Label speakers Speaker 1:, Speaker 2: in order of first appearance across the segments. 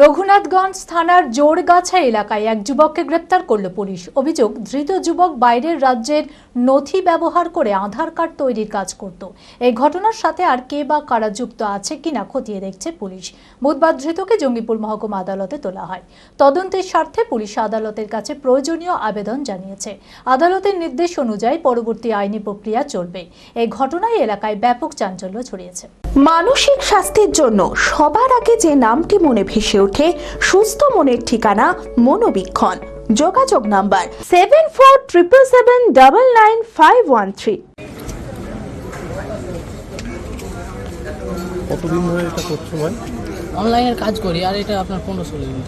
Speaker 1: রঘুনাথগঞ্জ থানার জোরগাছা এলাকায় এক যুবককে গ্রেপ্তার করল পুলিশ। অভিযোগ, ধৃত যুবক বাইরের রাজ্যের নথি ব্যবহার করে আধার কার্ড তৈরির কাজ করত। এই ঘটনার সাথে আর কে বা কারা যুক্ত আছে কিনা খতিয়ে দেখছে পুলিশ। বুধবার ধৃতকে জঙ্গিপুর মহকুমা আদালতে তোলা হয়। তদন্তের স্বার্থে পুলিশ আদালতের কাছে প্রয়োজনীয় আবেদন জানিয়েছে। আদালতের নির্দেশ অনুযায়ী পরবর্তী আইনি প্রক্রিয়া চলবে। এই ঘটনায় এলাকায় ব্যাপক চাঞ্চল্য ছড়িয়েছে।
Speaker 2: মানসিক স্বাস্থ্যের জন্য সবার আগে যে নামটি মনে ভেসে ওঠে, সুস্থ মনের ঠিকানা মনোবীক্ষণ। যোগাযোগ নাম্বার 7477799513।
Speaker 3: কতদিন ধরে এটা করছো ভাই?
Speaker 4: অনলাইনের কাজ করি, আর এটা আপনার 15-16 দিন।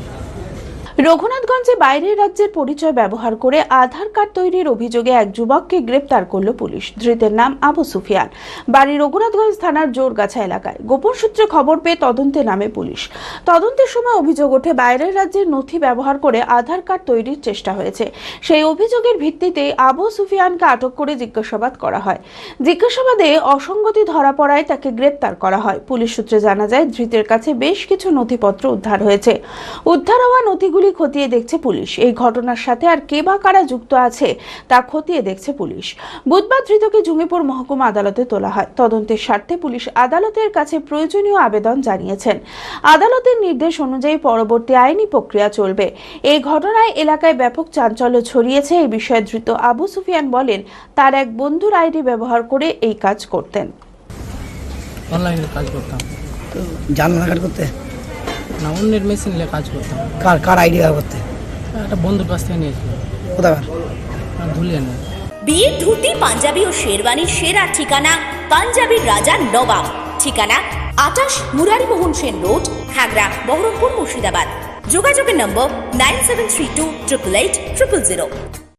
Speaker 2: রঘুনাথগঞ্জে বাইরের রাজ্যের পরিচয় ব্যবহার করে আধার কার্ড তৈরির অভিযোগে এক যুবককে গ্রেপ্তার করল পুলিশ। ধৃতের নাম আবু সুফিয়ান, বাড়ি রঘুনাথগঞ্জ থানার জোরগাছা এলাকায়। গোপন সূত্রে খবর পেয়ে তদন্তে নামে পুলিশ। তদন্তের সময় অভিযোগ ওঠে বাইরের রাজ্যের নথি ব্যবহার করে আধার কার্ড তৈরির চেষ্টা হয়েছে। সেই অভিযোগের ভিত্তিতে আবু সুফিয়ানকে আটক করে জিজ্ঞাসাবাদ করা হয়। জিজ্ঞাসাবাদে অসঙ্গতি ধরা পড়ায় তাকে গ্রেপ্তার করা হয়। পুলিশ সূত্রে জানা যায়, ধৃতের কাছে বেশ কিছু নথিপত্র উদ্ধার হয়েছে। উদ্ধার হওয়া নথিগুলি খতিয়ে দেখছে পুলিশ। এই ঘটনার সাথে আর কে বা কারা যুক্ত আছে তা খতিয়ে দেখছে পুলিশ। বুধবার ধৃতকে জঙ্গিপুর মহকুমা আদালতে তোলা হয়। তদন্তের স্বার্থে পুলিশ আদালতের কাছে প্রয়োজনীয় আবেদন জানিয়েছেন। আদালতের নির্দেশ অনুযায়ী পরবর্তী আইনি প্রক্রিয়া চলবে। এই ঘটনায় এলাকায় ব্যাপক চাঞ্চল্য ছড়িয়েছে। এই বিষয়ে ধৃত আবু সুফিয়ান বলেন, তার এক বন্ধুর আইডি ব্যবহার করে এই কাজ করতেন।
Speaker 4: অনলাইনের কাজ করতাম,
Speaker 5: তো জানেন না কাজ করতে?
Speaker 4: না, অন্যের মেশিন নিয়ে কাজ করতাম।
Speaker 5: কার আইডি ব্যবহার করতে?
Speaker 4: একটা বন্ধুর কাছ থেকে নিয়েছিল।
Speaker 5: কোথাকার?
Speaker 4: ধুলিয়ে নেই।
Speaker 6: বিয়ের ধুতি, পাঞ্জাবি ও শেরওয়ানির সেরা ঠিকানা পাঞ্জাবির রাজা নবাব। ঠিকানা 28 মুরারিমোহন সেন রোড, খাগড়া, বহরমপুর, মুর্শিদাবাদ। যোগাযোগের নম্বর 9732 888 000।